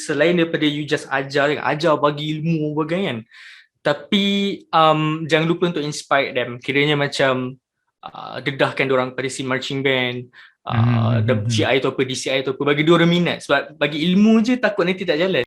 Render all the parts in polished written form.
selain daripada you just ajar bagi ilmu kan, tapi jangan lupa untuk inspire them. Kiranya macam dedahkan diorang pada scene marching band, GI tu apa, DCI tu apa, bagi diorang minat. Sebab bagi ilmu je takut nanti tak jalan.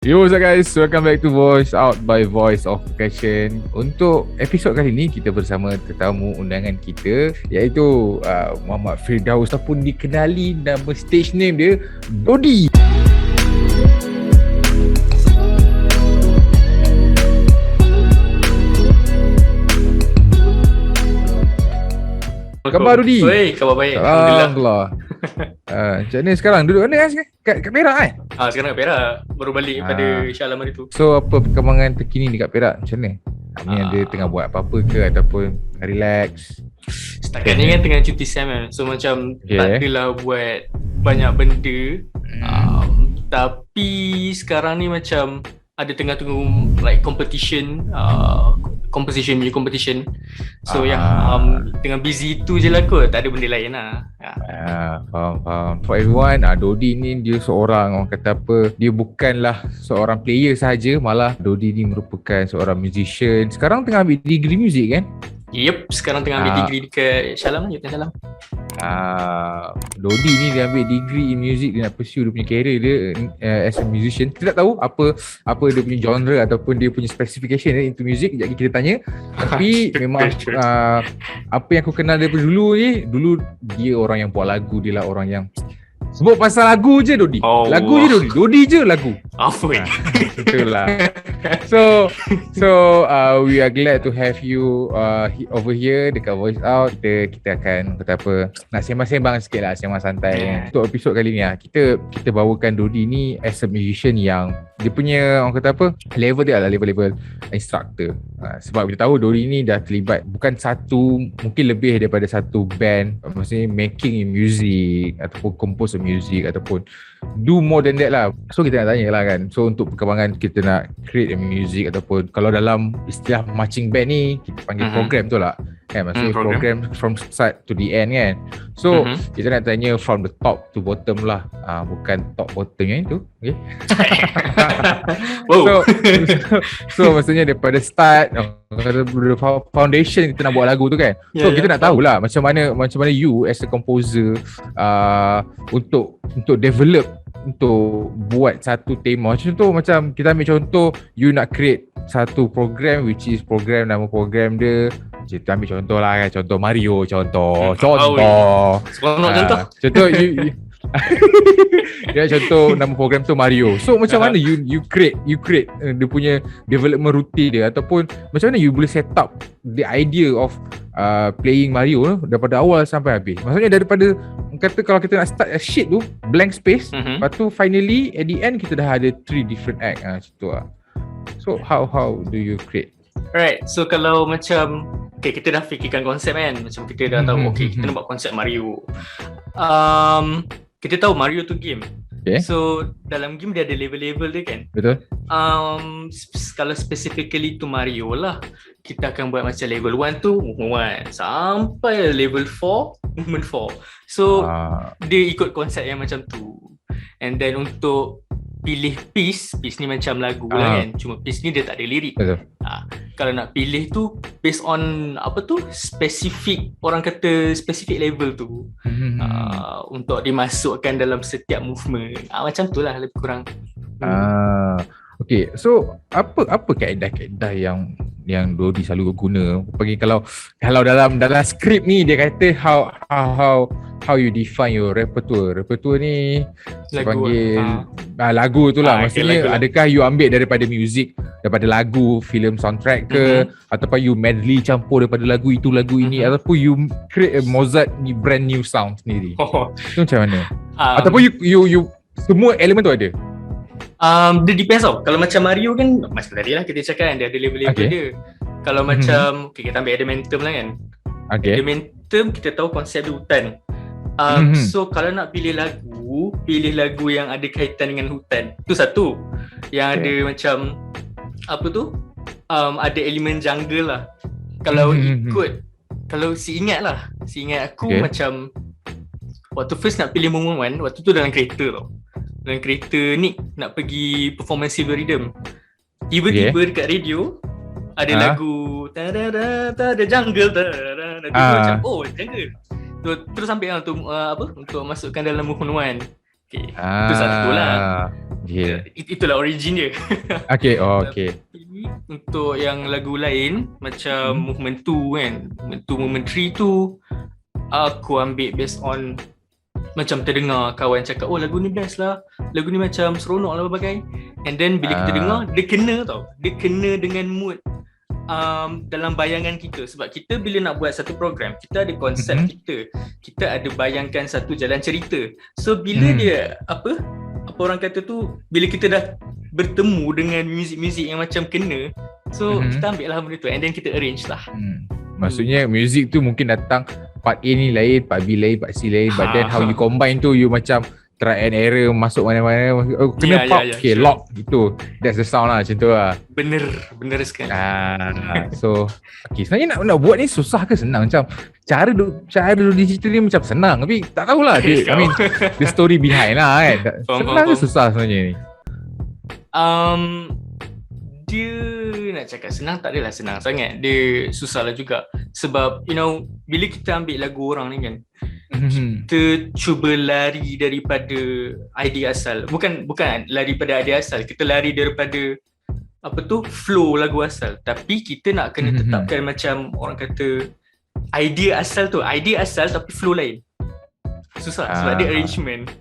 Yo, what's up guys? Welcome back to Voice Out by Voice of Passion. Untuk episod kali ni kita bersama tetamu undangan kita, iaitu Muhammad Firdaus, ataupun dikenali nama stage name dia Dodi. Khabar Dodi? Khabar baik, Alhamdulillah. Macam mana sekarang? Duduk mana kat Perak kan? Sekarang kat Perak. Baru balik pada Shah Alam hari tu. So apa perkembangan terkini dekat Perak? Macam mana? Ni ada tengah buat apa-apa ke ataupun relax? Setakat ni kan tengah cuti SEM kan. So macam tak adalah buat banyak benda. Tapi sekarang ni macam ada tengah tunggu like competition. So tengah busy tu je lah kot. Tak ada benda lain lah. Faham. For everyone, Dodi ni dia seorang, orang kata apa, dia bukanlah seorang player sahaja, malah Dodi ni merupakan seorang musician. Sekarang tengah ambil degree music kan? Yep, sekarang tengah ambil degree dekat Shah Alam je, Shah Alam. Dodi ni dia ambil degree in music, dia nak pursue dia punya career dia as a musician. Kita tak tahu apa dia punya genre ataupun dia punya specification into music. Sekejap lagi kita tanya. Tapi memang apa yang aku kenal daripada dulu ni, dulu dia orang yang buat lagu, dia lah orang yang sebut pasal lagu je Dodi. Lagu je Dodi je lagu. Apa ni? Betul lah. So we are glad to have you over here dekat Voice Out. Kita akan kata apa, nak sembang-sembang sikit lah, sembang santai. Untuk episod kali ni kita bawakan Dodi ni as a musician yang dia punya, orang kata apa, level dia adalah level instructor. Sebab kita tahu Dodi ni dah terlibat bukan satu, mungkin lebih daripada satu band, maksudnya making music ataupun compose music ataupun do more than that lah. So kita nak tanya lah kan, so untuk perkembangan kita nak create a music ataupun kalau dalam istilah marching band ni kita panggil program tu lah kan, maksudnya program from start to the end kan. So kita nak tanya from the top to bottom lah, bukan top bottom yang itu, okay? so maksudnya daripada start, foundation kita nak buat lagu tu kan. So kita nak tahulah macam mana you as a composer untuk develop, untuk buat satu tema. Contoh macam kita ambil contoh, you nak create satu program, which is program, nama program dia, kita ambil contoh lah kan, contoh Mario, contoh you dia contoh nama program tu Mario. So macam mana you create dia punya development routine dia, ataupun macam mana you boleh set up the idea of playing Mario daripada awal sampai habis. Maksudnya daripada, kata kalau kita nak start a sheet tu blank space, lepas tu finally at the end kita dah ada 3 different act macam tu lah. So how do you create? Alright, so kalau macam kita dah fikirkan konsep kan, macam kita dah tahu kita nak buat konsep Mario. Kita tahu Mario tu game. So dalam game dia ada level-level dia kan. Betul. Kalau specifically tu Mario lah, kita akan buat macam level 1 tu movement 1 sampai level 4 movement 4. So dia ikut konsep yang macam tu. And then untuk pilih piece ni macam lagu lah kan, cuma piece ni dia tak ada lirik. Kalau nak pilih tu based on apa tu, spesifik, orang kata spesifik level tu, untuk dimasukkan dalam setiap movement. Macam tu lah lebih kurang. Okay, so apa kaedah-kaedah yang Dodi selalu guna? Bagi kalau dalam skrip ni dia kata how you define your repertoire. Repertoire ni sebagai lagu tu lah. Maksudnya lagu. Adakah you ambil daripada music, daripada lagu, filem soundtrack ke, ataupun you medley campur daripada lagu itu, lagu ini, ataupun you create a Mozart ni brand new sound sendiri. Itu macam mana? Ataupun you semua elemen tu ada? Dia depends tau. Kalau macam Mario kan, macam tadi lah kita cakap kan, dia ada level-level dia. Kalau macam kita ambil Adamantium lah kan, Okay. The main term kita tahu konsep dia hutan. So kalau nak pilih lagu yang ada kaitan dengan hutan. Tu satu. Yang ada macam apa tu? Ada elemen jungle lah. Kalau kalau ingat aku macam waktu first nak pilih Moment One, waktu tu dalam kereta tau. Dalam kereta ni nak pergi performance Silver Rhythm. Tiba-tiba dekat radio ada lagu The Jungle macam jungle. Terus sampai untuk masukkan dalam Movement One. Okay. Itu satu lah. Itulah origin dia. Okay. Untuk yang lagu lain macam Movement 2 kan, Movement 3 tu aku ambil based on macam terdengar kawan cakap lagu ni best lah, lagu ni macam seronok lah berbagai. And then bila kita dengar, dia kena dengan mood dalam bayangan kita. Sebab kita bila nak buat satu program, kita ada konsep kita ada bayangkan satu jalan cerita. So bila dia apa orang kata tu, bila kita dah bertemu dengan muzik-muzik yang macam kena, so kita ambil lah benda tu and then kita arrange lah. Maksudnya muzik tu mungkin datang part A ni lain, part B lain, part C lain, but then how you combine tu, you macam try and error, masuk mana-mana, kena pop, okay, sure. Lock gitu. That's the sound lah, macam tu lah. Bener sekali. So okay, sebenarnya nak buat ni susah ke senang? Macam cara digital ni macam senang, tapi tak tahulah dia, I mean the story behind lah kan. Senang ke susah sebenarnya ni? Dia nak cakap senang, tak adalah senang sangat. Dia susah lah juga. Sebab bila kita ambil lagu orang ni kan, kita cuba lari daripada idea asal. Bukan lari daripada idea asal, kita lari daripada flow lagu asal. Tapi kita nak kena tetapkan macam orang kata idea asal tapi flow lain. Susah sebab dia arrangement.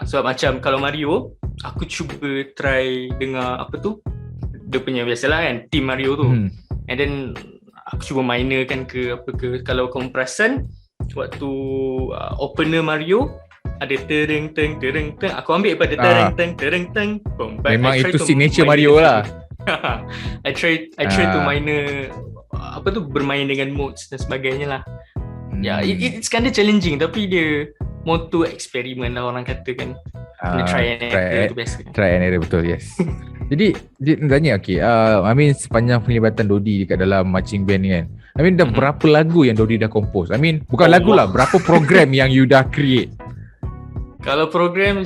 Sebab macam kalau Mario, aku cuba try dengar dia punya biasalah kan, team Mario tu. And then aku cuba minorkan ke kalau kau perasan waktu opener Mario ada tereng, aku ambil pada tereng. Memang itu signature Mario lah. I try to minor bermain dengan modes dan sebagainya lah. It's kind of challenging, tapi dia more to eksperimen lah orang kata kan. Try and error tu biasa. Try and error, betul, yes. Jadi dia tanya, I mean sepanjang penglibatan Dodi dekat dalam marching band ni kan, I mean dah berapa lagu yang Dodi dah compose? I mean bukan lagu lah, berapa program yang you dah create? Kalau program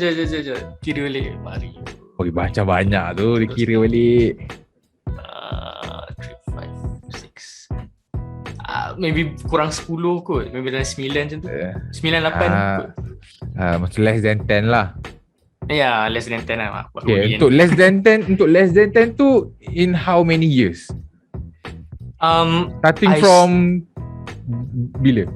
kira balik Mario. Macam banyak tu dia kira balik. 3, 5, 6 maybe kurang 10 kot. Maybe dalam 9 macam tu. 9, 8 kot. Macam less than 10 lah. Ya, less than 10 lah. Okay, untuk less than 10 tu in how many years? Starting from bila?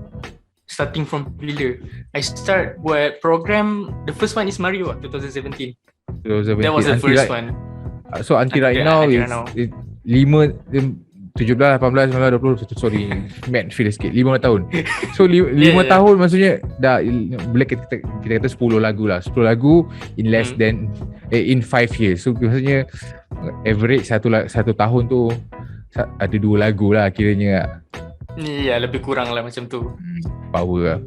I start buat program, the first one is Mario 2017. That was the first one. So until right now it's 17, 18, 19, 20, sorry, Matt feel sikit, 5 tahun. So 5 tahun maksudnya dah, boleh kita kata 10 lagu lah, 10 lagu in less than in 5 years. So maksudnya average satu tahun tu ada 2 lagu lah kiranya. Ya, lebih kurang lah macam tu. Power.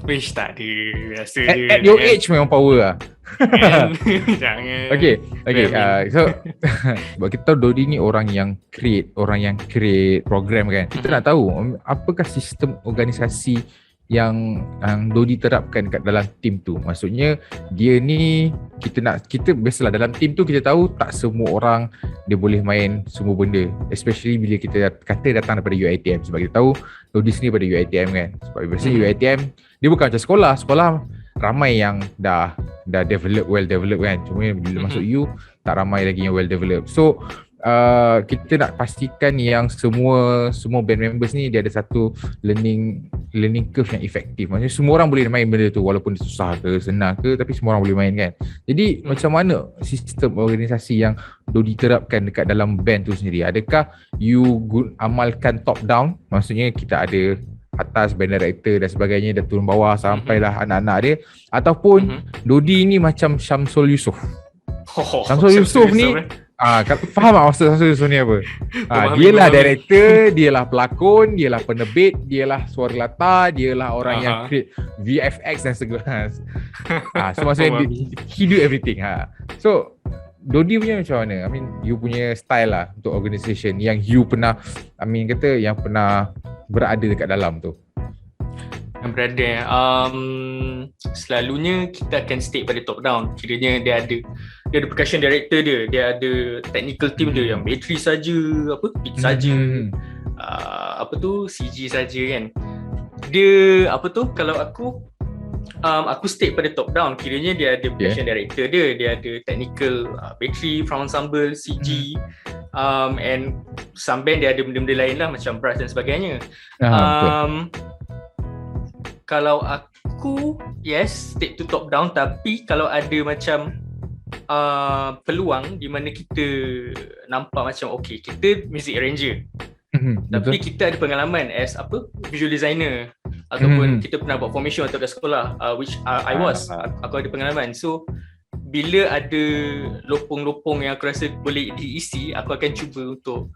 Wish tak ada, biasa at your age memang power lah. Jangan. Okay. So sebab kita tahu Dodi ni orang yang create program kan. Kita nak tahu apakah sistem organisasi yang Dodi terapkan kat dalam team tu. Maksudnya dia ni kita biasalah dalam team tu kita tahu tak semua orang dia boleh main semua benda, especially bila kita kata datang daripada UiTM. Sebab kita tahu Dodi sini daripada UiTM kan. Sebab biasanya UiTM dia bukan macam sekolah ramai yang dah well developed kan. Cuma bila masuk U tak ramai lagi yang well developed. So kita nak pastikan yang semua band members ni dia ada satu learning curve yang efektif. Maksudnya semua orang boleh main benda tu, walaupun dia susah ke senang ke, tapi semua orang boleh main kan. Jadi macam mana sistem organisasi yang Dodi terapkan dekat dalam band tu sendiri? Adakah you amalkan top down, maksudnya kita ada atas band director dan sebagainya dan turun bawah sampailah anak-anak dia, ataupun Dodi ni macam Syamsul Yusof? Syamsul Yusof ni Faham tak maksud Sony apa? Dia lah director, dia lah pelakon, dia lah penerbit, dia lah suara latar, dia lah orang yang create VFX dan segala. So maksudnya he do everything. So Dodi punya macam mana? I mean, you punya style lah untuk organisation yang you pernah, yang pernah berada dekat dalam tu. Yang berada, selalunya kita akan stick pada top down. Kiranya dia ada percussion director dia ada technical team dia yang battery saja, beat saja, CG saja kan. Dia kalau aku stick pada top down. Kiranya dia ada production director dia ada technical, battery, front ensemble, CG, and some band dia ada benda-benda lain lah macam brass dan sebagainya. Kalau aku stick to top down, tapi kalau ada macam peluang di mana kita nampak macam kita music arranger, tapi kita ada pengalaman as visual designer, ataupun kita pernah buat formation waktu kat sekolah, which aku ada pengalaman. So bila ada lopong-lopong yang aku rasa boleh diisi, aku akan cuba untuk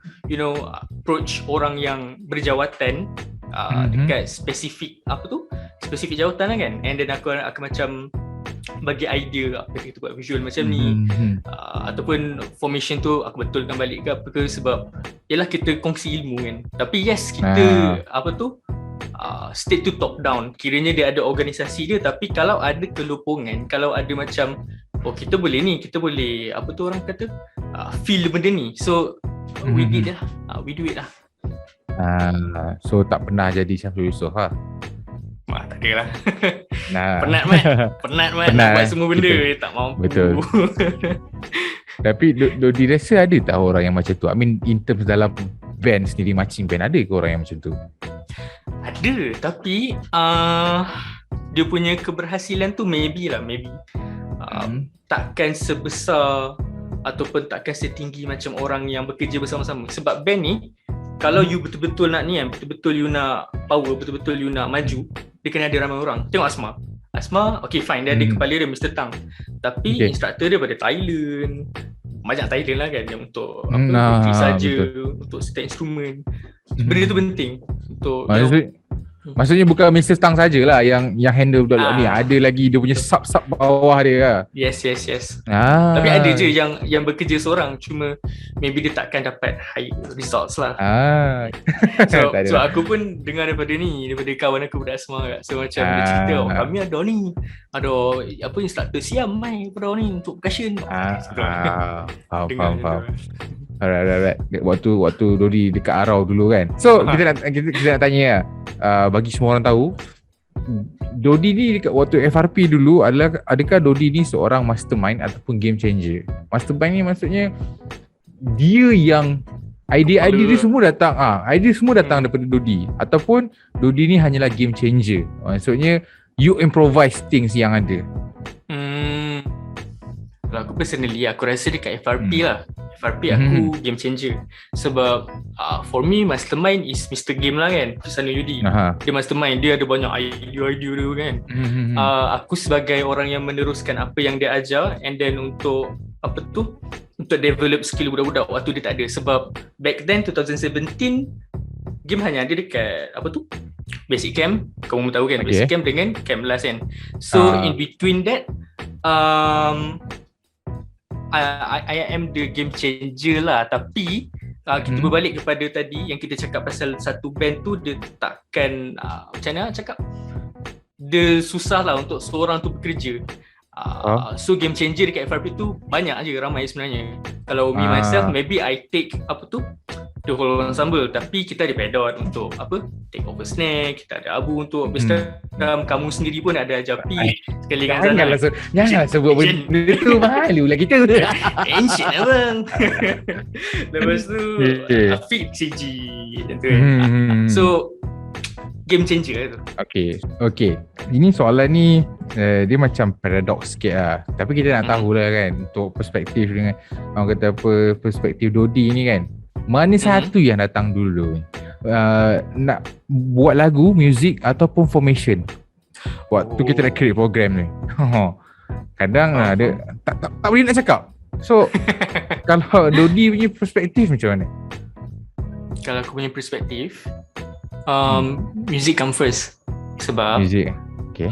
approach orang yang berjawatan dekat spesifik jawatan lah kan. And then aku macam bagi idea apa kita buat visual macam ni, ataupun formation tu aku betulkan balik ke apa ke, sebab yalah kita kongsi ilmu kan. Tapi kita stay to top down. Kiranya dia ada organisasi dia, tapi kalau ada kelopongan, kalau ada macam kita boleh orang kata feel benda ni, so we do it lah. So tak pernah jadi Syamsul Yusof tak ada lah. Penat man nak buat semua benda, tak mampu. Betul. Tapi Dodi rasa ada tak orang yang macam tu? I mean, in terms dalam band sendiri, marching band, ada ke orang yang macam tu? Ada, tapi dia punya keberhasilan tu maybe takkan sebesar ataupun takkan setinggi macam orang yang bekerja bersama-sama. Sebab band ni, kalau you betul-betul nak ni kan, betul-betul you nak power, betul-betul you nak maju, dia kena ada ramai orang. Tengok Asma, okay fine, dia ada kepala dia Mr. Tang, tapi instructor dia pada Thailand, banyak Thailand lah kan, yang untuk saja, untuk set instrumen. Benda tu penting untuk maksudnya bukan Mr. Tang sajalah yang handle budak-budak ni, ada lagi dia punya sub bawah dia lah. Yes. Tapi ada je yang bekerja seorang, cuma maybe dia takkan dapat high results lah. So aku pun dengar daripada kawan aku budak semua, so macam dia cerita, kami ada instructor siam pada ni untuk percussion. Faham. Alright. Waktu Dodi dekat Arau dulu kan. So kita nak tanya lah, bagi semua orang tahu, Dodi ni dekat waktu FRP dulu adakah Dodi ni seorang mastermind ataupun game changer? Mastermind ni maksudnya dia yang idea dia semua datang daripada Dodi, ataupun Dodi ni hanyalah game changer. Maksudnya you improvise things yang ada. Kalau aku personally, aku rasa dekat FRP lah. FRP aku game changer. Sebab for me, mastermind is Mr. Game lah kan, Pisana Yudi. Dia mastermind, dia ada banyak idea dia kan. Aku sebagai orang yang meneruskan apa yang dia ajar, and then untuk develop skill budak-budak waktu dia tak ada. Sebab back then 2017, game hanya ada dekat Basic Camp. Kamu tahu kan, Basic Camp dengan Camp Last kan. So in between that, I am the game changer lah. Tapi kita berbalik kepada tadi yang kita cakap pasal satu band tu, dia takkan macam mana nak cakap, dia susah lah untuk seorang tu bekerja. So game changer dekat FRP tu banyak je, ramai sebenarnya. Kalau me myself, maybe I take the whole ensemble, tapi kita ada pedot untuk take over snare, kita ada Abu untuk Mr. Kamu sendiri pun ada Japi sekali dengan Zana. Janganlah sebut benda tu, malu lah kita. Ancient lah bang. Lepas tu Afiq CG tu. So game changer lah tu. Okay. Ini soalan ni dia macam paradox sikit lah. Tapi kita nak tahu lah kan, untuk perspektif dengan orang kata perspektif Dodi ni kan, mana satu yang datang dulu? Nak buat lagu, music ataupun formation? Waktu kita nak create program ni. Kadang ada tak boleh nak cakap. So kalau Dodi punya perspektif macam mana? Kalau aku punya perspektif, music come first. Sebab Music. Okay.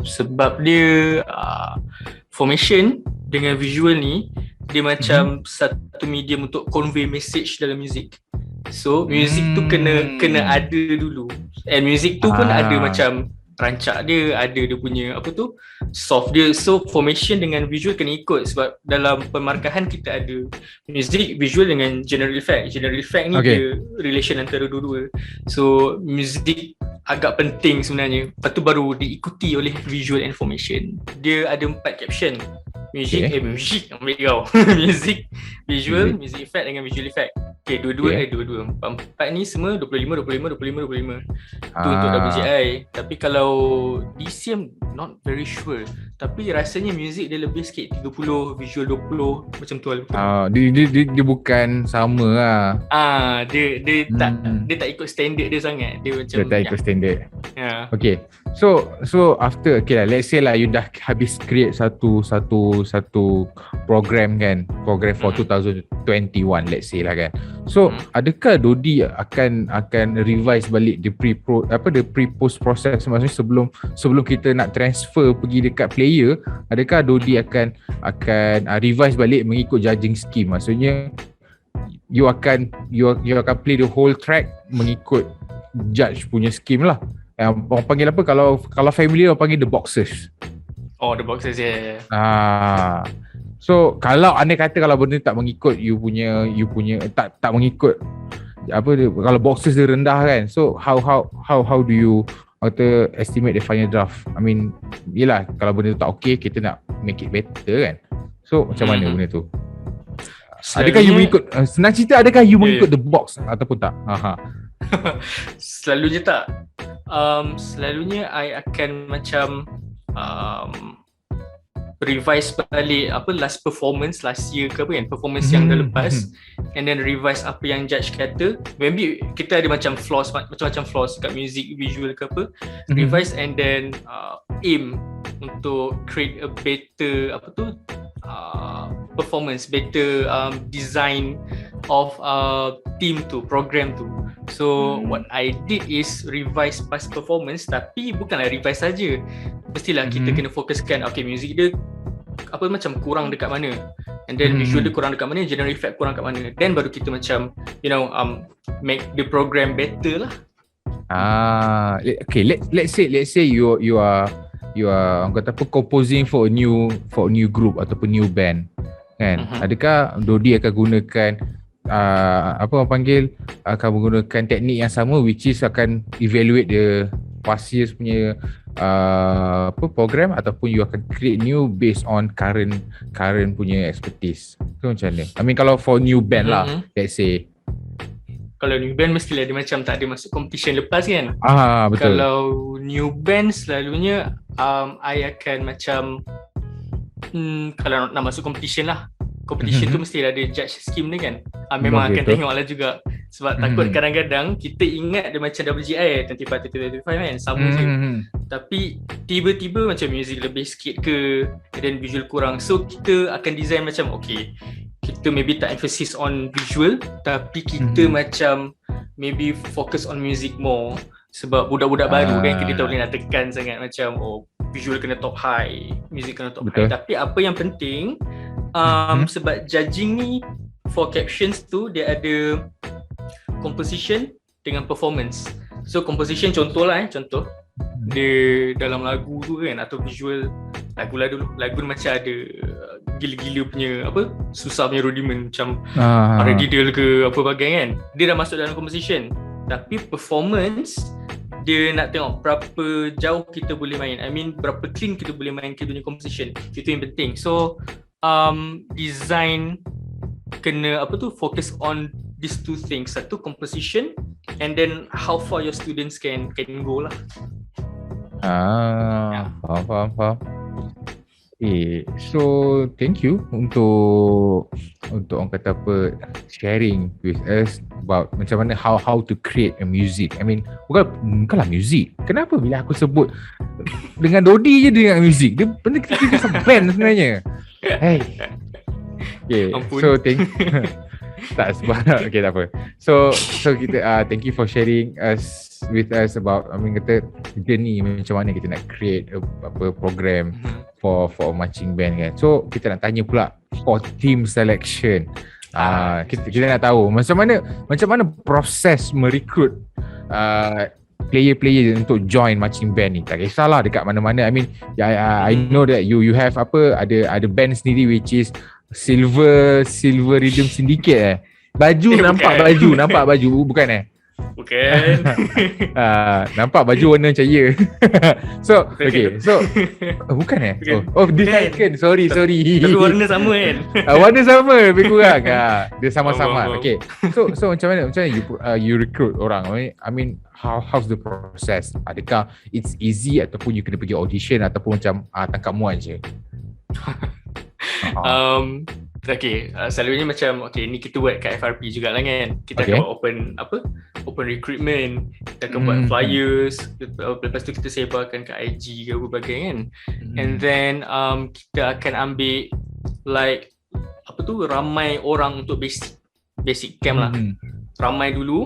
Sebab dia formation dengan visual ni, dia macam satu medium untuk convey message dalam music. So music tu kena ada dulu. And music tu pun ada macam rancak dia, ada dia punya soft dia. So formation dengan visual kena ikut, sebab dalam pemarkahan kita ada music, visual dengan general effect. General effect ni dia relation antara dua-dua. So music agak penting sebenarnya. Lepas tu baru diikuti oleh visual and formation. Dia ada 4 caption. Music, music ambil kau. Music, visual, music effect dengan visual effect. Okay, dua-dua. Empat ni semua 25. Tu untuk WGI. Tapi kalau DC I'm not very sure. Tapi rasanya music dia lebih sikit, 30, visual 20, macam tu lah. Dia bukan sama lah. Dia tak ikut standard dia sangat. Dia macam tak ikut standard. Okay. So after let's say lah you dah habis create satu program kan, program for 2021 let's say lah kan. So adakah Dodi akan revise balik the pre-post process, maksudnya sebelum kita nak transfer pergi dekat player, adakah Dodi akan revise balik mengikut judging scheme? Maksudnya you akan play the whole track mengikut judge punya scheme lah. Orang panggil apa, kalau family orang panggil the boxes. The boxes, yeah. So kalau anda kata kalau benda tak mengikut you punya tak mengikut kalau boxes dia rendah kan, so how do you estimate the final draft? I mean, yelah, kalau benda tu tak okay, kita nak make it better kan. So macam mana benda tu? Adakah you mengikut, senang cerita, adakah you mengikut the box ataupun tak? Selalunya tak. Selalunya I akan macam revise balik last performance last year ke performance yang dah lepas, and then revise apa yang judge kata. Maybe kita ada macam flaws, macam-macam flaws kat music, visual ke apa, revise and then aim untuk create a better performance, better design of team tu, program tu. So what I did is revise past performance, tapi bukanlah revise saja. Mestilah kita kena fokuskan, okay, music dia macam kurang dekat mana, and then visual dia kurang dekat mana, general effect kurang dekat mana, then baru kita macam make the program better lah. Okay, let's say you are composing for a new group ataupun new band kan. Adakah Dodi akan gunakan akan menggunakan teknik yang sama, which is akan evaluate the past years punya program, ataupun you akan create new based on current punya expertise? So macam mana? I mean, kalau for new band lah, let's say. Kalau new band mestilah dia macam tak ada masuk competition lepas kan. Betul. Kalau new band selalunya I akan macam kalau nak masuk competition lah, competition tu mestilah ada judge scheme dia kan. Memang akan tengok lah juga, sebab takut kadang-kadang kita ingat dia macam WGI 25 kan, sama je. Tapi tiba-tiba macam music lebih sikit ke, dan visual kurang. So kita akan design macam okay, kita maybe tak emphasis on visual, tapi kita macam maybe focus on music more. Sebab budak-budak baru kan, kita tak boleh nak tekan sangat macam visual kena top high, music kena top high. Tapi apa yang penting, sebab judging ni for captions tu dia ada composition dengan performance. So composition contoh dia dalam lagu tu kan, atau visual lagu macam ada gila-gila punya susah punya rudiment macam paradiddle ke apa bagai kan, dia dah masuk dalam composition. Tapi performance dia nak tengok berapa jauh kita boleh main, I mean berapa clean kita boleh main kita punya composition. Itu yang penting. So design kena focus on these two things. Satu, composition, and then how far your students can go lah. Faham. So thank you untuk orang kata sharing with us about macam mana how to create a music. I mean, bukanlah music. Kenapa bila aku sebut dengan Dodi je dengan music, dia benda kita band sebenarnya. Hey, Okay, Ampun. so tak sebab okay, tak apa. So kita thank you for sharing with us about kata journey macam mana kita nak create program for marching band kan. So kita nak tanya pula for team selection. Kita nak tahu macam mana proses merekrut player untuk join marching band ni. Tak kisahlah dekat mana-mana. I mean I know that you have ada band sendiri which is Silver Rhythm Syndicate Baju nampak baju bukan Bukan. nampak baju warna cahaya. So okay, so bukan Decide. Sorry. Tapi warna sama kan? Warna sama lebih kurang. Dia sama-sama. Okay. So macam mana you recruit orang? I mean how's the process? Adakah it's easy ataupun you kena pergi audition ataupun macam tangkap muat je? Selalunya macam ni kita buat kat FRP jugalah kan. Kita akan buat open recruitment, kita akan buat flyers, lepas tu kita sebarkan kat IG ke berbagai kan. And then kita akan ambil ramai orang untuk basic camp lah. Ramai dulu.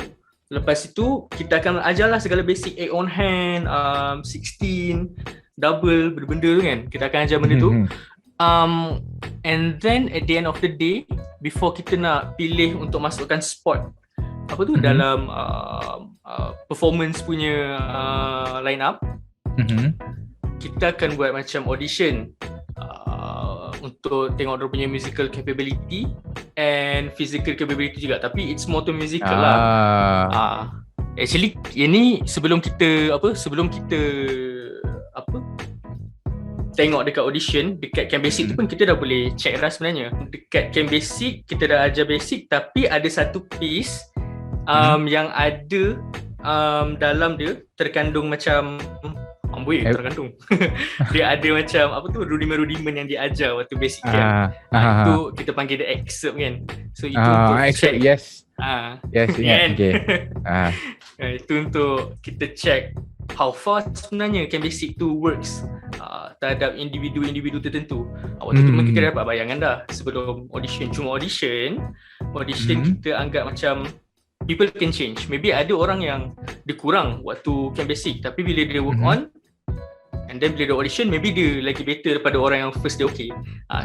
Lepas itu kita akan ajarlah segala basic 8 on hand, 16, double, benda-benda tu kan. Kita akan ajar benda tu. And then at the end of the day, before kita nak pilih untuk masukkan spot dalam performance punya line up, kita akan buat macam audition untuk tengok dia punya musical capability and physical capability juga, tapi it's more to musical lah. Actually ini sebelum kita tengok dekat audition, dekat camp basic tu pun kita dah boleh check dah sebenarnya. Dekat camp basic kita dah ajar basic, tapi ada satu piece yang ada dalam dia terkandung macam terkandung. Dia ada macam rudimen yang dia ajar waktu basic camp. Itu kita panggil dia excerpt kan. So itu untuk excerpt, check. yes. Yes, ingat. Okay. Itu untuk kita check how far sebenarnya camp basic tu works terhadap individu tertentu. Waktu tu kita dapat bayangan dah sebelum audition. Cuma audition kita anggap macam people can change. Maybe ada orang yang dia kurang waktu camp basic, tapi bila dia work on and then bila dia audition, maybe dia lagi better daripada orang yang first dia okay.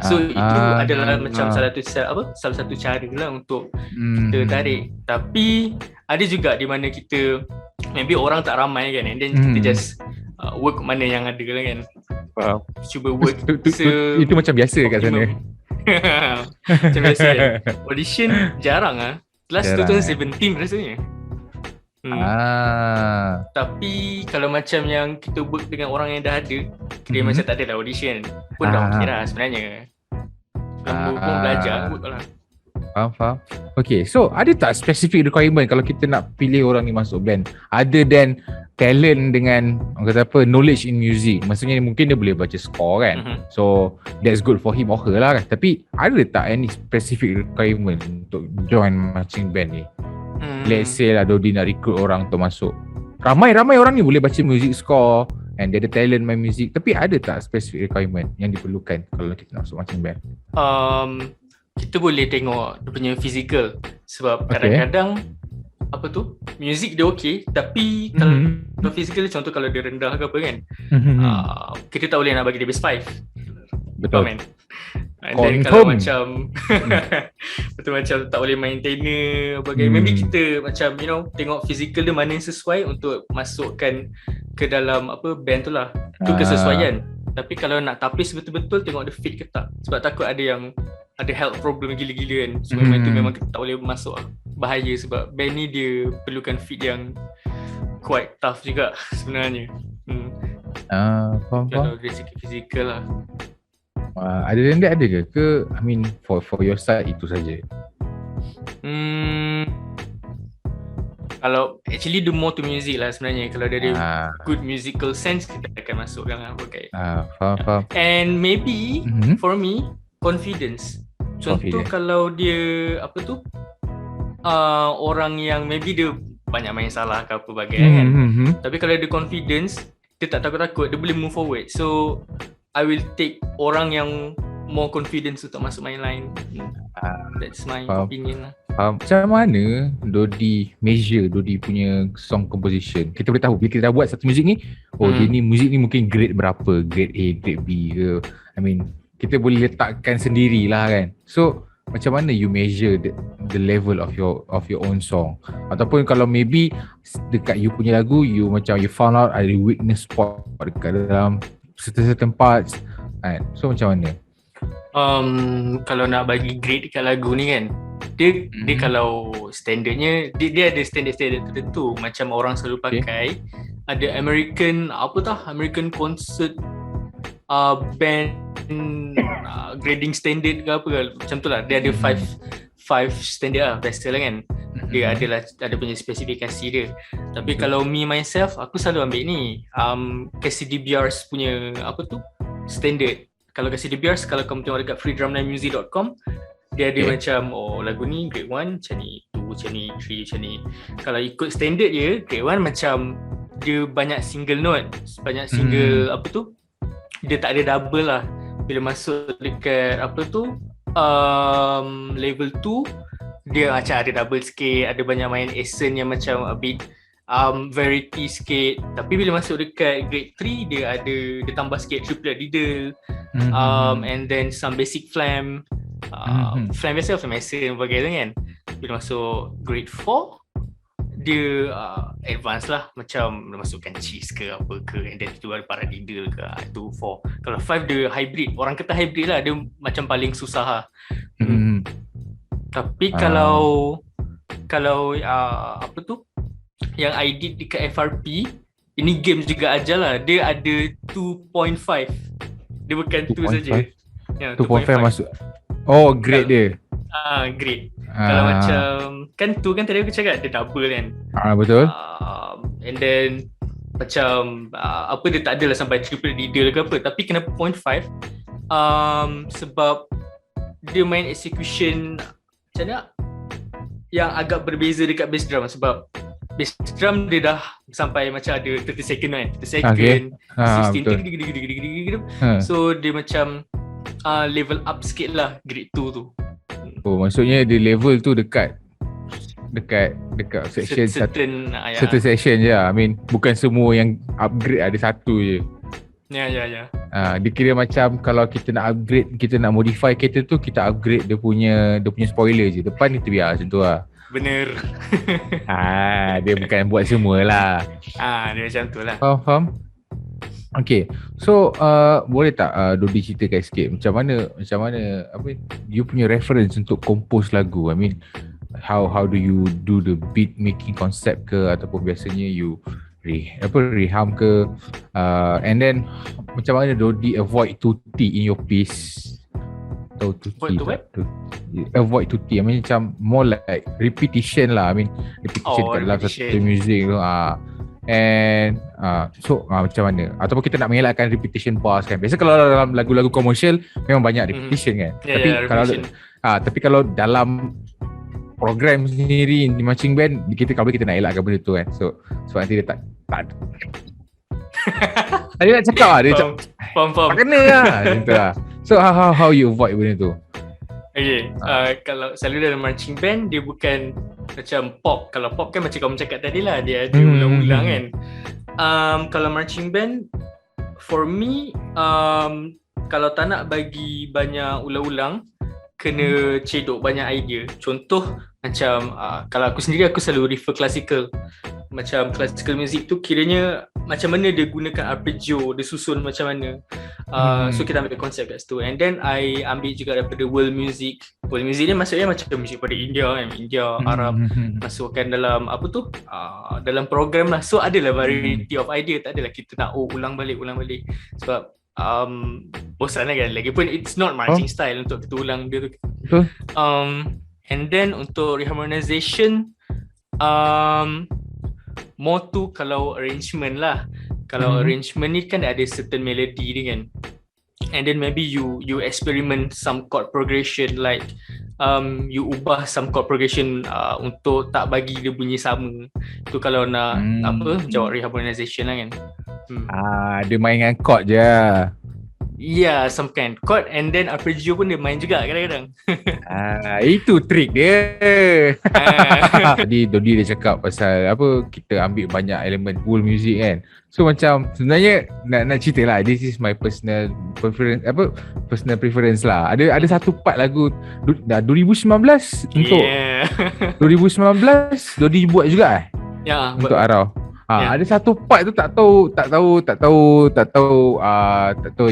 So itu adalah macam salah satu cara lah untuk kita tarik. Tapi ada juga di mana kita maybe orang tak ramai kan, and then kita just work mana yang ada lah kan. Cuba work itu macam biasa kat sana. Macam biasa kan. Audition jarang Last 2017 rasanya. Tapi kalau macam yang kita work dengan orang yang dah ada, dia macam tak ada lah audition pun dah okay lah sebenarnya. Pun belajar work lah. Faham. Okay, so ada tak specific requirement kalau kita nak pilih orang ni masuk band, other than talent dengan knowledge in music? Maksudnya mungkin dia boleh baca score kan, so that's good for him or her lah kan. Tapi ada tak any specific requirement untuk join marching band ni? Let's say lah Dodi nak recruit orang untuk masuk, ramai orang ni boleh baca music score and dia ada talent main music, tapi ada tak specific requirement yang diperlukan kalau kita nak masuk marching band? Kita boleh tengok dia punya physical, sebab kadang-kadang music dia okay, tapi kalau physical, contoh kalau dia rendah ke apa kan, kita tak boleh nak bagi dia base 5. Betul man. And then kalau macam betul macam tak boleh main tenor maybe kita macam tengok physical dia mana yang sesuai untuk masukkan ke dalam band tu lah. Itu kesesuaian. Tapi kalau nak tapis betul-betul, tengok dia fit ke tak, sebab takut ada yang ada health problem gila-gila kan. So memang itu memang kita tak boleh masuk bahaya, sebab band ni dia perlukan fit yang quite tough juga sebenarnya. Faham. Kalau dari segi fizikal lah. Ada rendah ada ke? I mean for your side itu saja. Kalau actually the more to music lah sebenarnya. Kalau dari good musical sense, kita akan masukkan lah pakai. Faham. And maybe for me, confidence. Contoh kalau dia orang yang maybe dia banyak main salah ke apa bagai kan. Tapi kalau dia confidence, dia tak takut-takut, dia boleh move forward. So I will take orang yang more confidence untuk masuk main line. That's my opinion lah. Macam mana Dodi punya song composition? Kita boleh tahu bila kita dah buat satu muzik ni, dia ni muzik ni mungkin grade berapa, grade A, grade B ke. I mean, kita boleh letakkan sendirilah kan. So macam mana you measure the level of your own song? Ataupun kalau maybe dekat you punya lagu, you found out ada weakness spot dekat dalam certain parts kan. So macam mana? Kalau nak bagi grade dekat lagu ni kan, dia kalau standardnya dia ada standard tertentu macam orang selalu pakai. Ada American concert band grading standard ke apa ke, macam tu lah. Dia ada five standard lah, biasa lah kan. Dia ada punya spesifikasi dia. Tapi kalau me myself, aku selalu ambil ni KCDBR's punya standard. Kalau KCDBR's, kalau kamu tengok dekat freedrumlinemusic.com, dia ada macam lagu ni grade 1 macam ni, 2 macam ni, 3 macam ni. Kalau ikut standard dia, grade 1 macam dia banyak single note, banyak single dia tak ada double lah. Bila masuk dekat level 2, dia macam ada double sikit, ada banyak main accent yang macam a bit variety sikit. Tapi bila masuk dekat grade 3, dia tambah sikit triplet diddle, and then some basic flam. Flam biasa, flam accent bagai tu kan. Bila masuk grade 4, dia advance lah, macam dia masukkan cheese ke apa ke, and then tu ada paradiddle ke, itu 4. Kalau 5 dia hybrid, orang kata hybrid lah, dia macam paling susah lah. Tapi kalau yang I did dekat FRP, ini games juga ajar lah, dia ada 2.5, dia bukan 2 saja. 2.5 masuk. Grade dia. Grade. Kalau macam kan tu kan tadi aku cakap dia double kan. Betul. And then macam dia tak adalah sampai triple diddle ke apa, tapi kenapa 0.5? Sebab dia main execution macam mana yang agak berbeza dekat bass drum, sebab bass drum dia dah sampai macam ada 30 second kan, 30 second, 16 so dia macam level up sikit lah grade 2 tu. Maksudnya dia level tu dekat section certain section je lah. I mean bukan semua yang upgrade ada satu je. Ya. Dia kira macam kalau kita nak upgrade, kita nak modify kereta tu, kita upgrade dia punya spoiler je. Depan kita biar macam tu lah. Bener. Dia bukan buat semua lah. Dia macam tu lah. Faham? Okay, so boleh tak Dodi ceritakan sikit macam mana you punya reference untuk compose lagu? I mean how do you do the beat making concept ke, ataupun biasanya you reham ke, and then macam mana Dodi avoid tutti in your piece? Tahu tutti tak? Avoid tutti, I mean macam more like repetition lah. I mean repetition kat dalam satu music tu. And so macam mana, ataupun kita nak mengelakkan repetition bars kan. Biasa kalau dalam lagu-lagu komersial memang banyak repetition kan. Tapi kalau dalam program sendiri di marching band, kita nak elakkan benda tu kan. So nanti dia tak dia nak cakap lah, dia cakap tak kena lah macam tu lah. So how you avoid benda tu? Okay, kalau selalu dalam marching band, dia bukan macam pop. Kalau pop kan macam kamu cakap tadi lah, dia ada ulang-ulang kan. Kalau marching band, for me, kalau tak nak bagi banyak ulang-ulang, kena cedok banyak idea. Contoh macam kalau aku sendiri, aku selalu refer classical. Macam classical music tu kiranya macam mana dia gunakan arpeggio, dia susun macam mana. So kita ambil konsep kat situ. And then I ambil juga daripada world music. World music ni maksudnya macam music pada India kan, India, Arab, masukkan dalam dalam program lah. So adalah variety of idea. Tak adalah kita nak ulang balik. Sebab bosan lah kan. Lagipun it's not marching style untuk kita ulang dia tu. And then untuk reharmonization, more tu kalau arrangement lah. Kalau arrangement ni kan ada certain melody ni kan, and then maybe you experiment some chord progression, like you ubah some chord progression untuk tak bagi dia bunyi sama. Tu kalau nak jawab reharmonization lah kan. Dia main dengan chord je. Yeah, some kind chord and then arpeggio pun dia main juga kadang-kadang. Itu trik dia. Ah. Tadi Dodi dia cakap pasal apa, kita ambil banyak elemen world music kan. So macam sebenarnya nak cerita lah, this is my personal preference lah. Ada satu part lagu 2019 untuk 2019 Dodi buat juga untuk Arau. Ada satu part tu tak tahu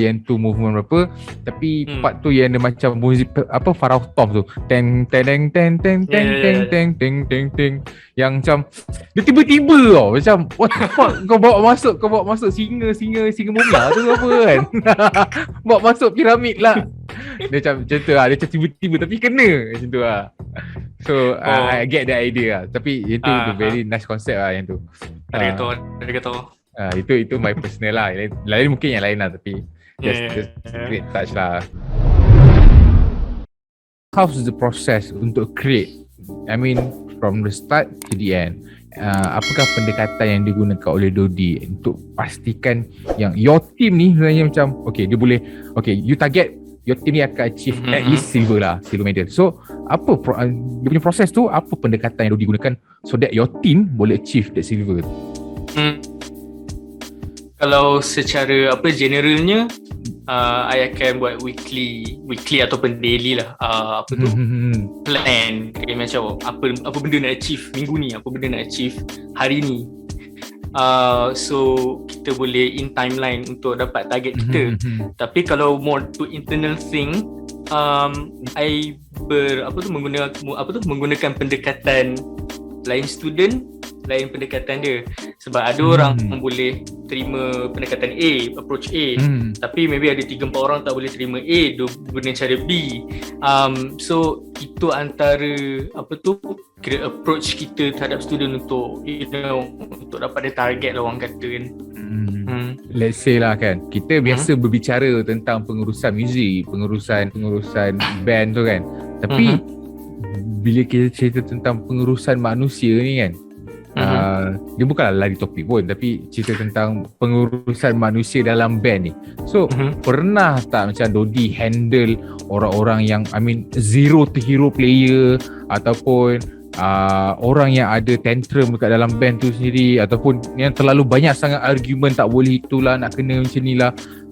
yang tu movement berapa, tapi part tu yang dia macam muzik apa Farah Tom tu teng teng teng teng teng teng teng teng teng teng, yang macam dia tiba-tiba macam what the fuck, kau bawa masuk singa mumia tu apa kan. Bawa masuk piramid lah. Dia macam tu lah, dia macam tiba-tiba tapi kena macam tu lah. So I get the idea lah. Tapi itu very nice concept lah yang tu. Arigato. Itu my personal lah. Lain mungkin yang lain lah, tapi just great touch lah. How's the process untuk create? I mean from the start to the end. Apakah pendekatan yang digunakan oleh Dodi untuk pastikan yang your team ni sebenarnya macam dia boleh, you target your team ni akan achieve at least silver medal. So apa dia punya proses tu, apa pendekatan yang Dodi gunakan so that your team boleh achieve that silver tu? Kalau secara generalnya, I akan buat weekly ataupun daily lah, plan macam apa benda nak achieve minggu ni, apa benda nak achieve hari ni. So kita boleh in timeline untuk dapat target kita. Tapi kalau more to internal thing, I menggunakan pendekatan lain student, lain pendekatan dia. Sebab ada orang boleh terima pendekatan A, approach A, tapi maybe ada 3-4 orang tak boleh terima A, guna cara B. So itu antara kira approach kita terhadap student untuk untuk dapat dia target lah, orang kata kan. Let's say lah kan, kita biasa berbicara tentang pengurusan muzik, pengurusan band tu kan. Tapi bila kita cerita tentang pengurusan manusia ni kan, dia bukanlah lari topik pun, tapi cerita tentang pengurusan manusia dalam band ni. So pernah tak macam Dodi handle orang-orang yang zero to hero player, ataupun orang yang ada tantrum dekat dalam band tu sendiri, ataupun yang terlalu banyak sangat argument, tak boleh itulah, nak kena macam ni lah,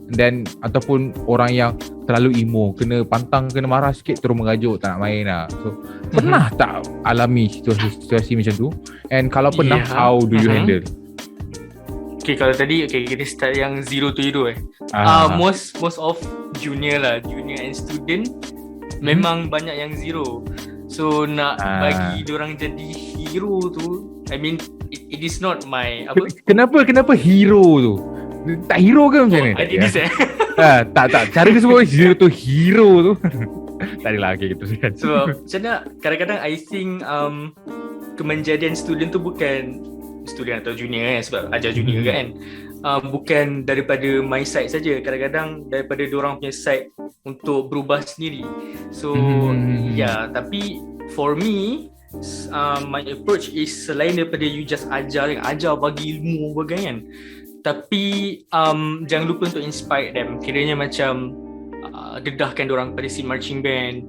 dan ataupun orang yang terlalu emo, kena pantang, kena marah sikit terus mengajuk, tak nak main lah. So pernah tak alami situasi macam tu? And kalau pernah, how do you handle? Kalau tadi kita start yang zero to hero most of junior and student memang banyak yang zero. So nak bagi diorang jadi hero tu, it is not my Kenapa hero tu? Tak hero ke macam ni? Tak. Cara dia sebut zero to hero tu. Tak adalah gitu kan. So macam mana, kadang-kadang I think kemenjadian student tu bukan student atau junior kan, sebab ajar junior kan, bukan daripada my side saja, kadang-kadang daripada diorang punya side untuk berubah sendiri. So tapi for me, my approach is selain daripada you just ajar bagi ilmu bagai kan, tapi jangan lupa untuk inspire them. Kiranya macam dedahkan diorang pada scene marching band,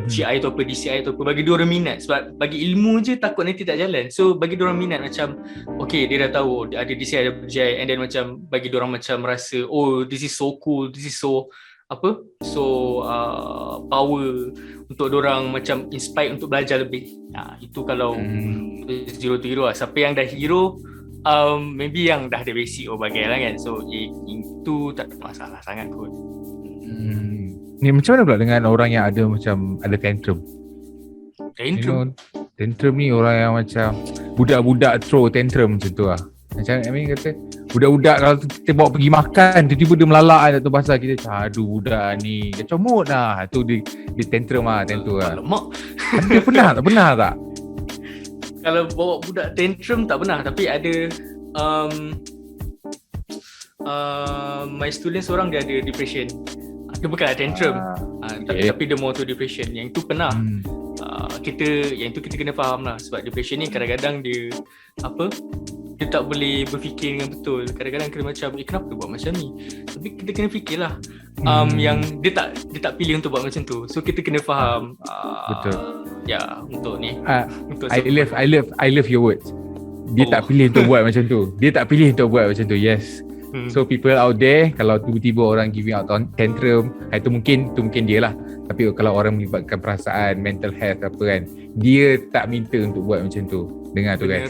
GI atau apa, DCI atau apa, bagi diorang minat. Sebab bagi ilmu je takut nanti tak jalan. So bagi diorang minat, macam dia dah tahu ada DCI, ada GI, and then macam bagi diorang macam rasa this is so cool, this is so power, untuk diorang macam inspire untuk belajar lebih. Itu kalau zero to hero lah. Siapa yang dah hero, maybe yang dah ada basic bagai lah kan. So itu tak masalah sangat kot. Ni macam mana pula dengan orang yang ada tantrum? Tantrum ni orang yang macam budak-budak throw tantrum macam tu lah. Macam kata budak-budak kalau kita bawa pergi makan, tiba-tiba dia melalak kan, tu pasal kita aduh budak ni dia comot lah. Tu dia tantrum lah, tentu lah. Ada pernah tak? Kalau bawa budak tantrum tak pernah, tapi ada my student seorang dia ada depression. Dia bukan tantrum, tapi dia more to depression. Yang tu pernah. Yang tu kita kena faham lah, sebab depression ni kadang-kadang dia dia tak boleh berfikir dengan betul. Kadang-kadang kena macam kenapa buat macam ni, tapi kita kena fikirlah. Yang dia tak pilih untuk buat macam tu, so kita kena faham. Betul. Ya, untuk ni untuk I love your words. Dia tak pilih untuk buat macam tu. Dia tak pilih untuk buat macam tu. Yes. So people out there, kalau tiba-tiba orang giving out tantrum, itu mungkin dia lah. Tapi kalau orang melibatkan perasaan, mental health apa kan, dia tak minta untuk buat macam tu. Dengar tu kan.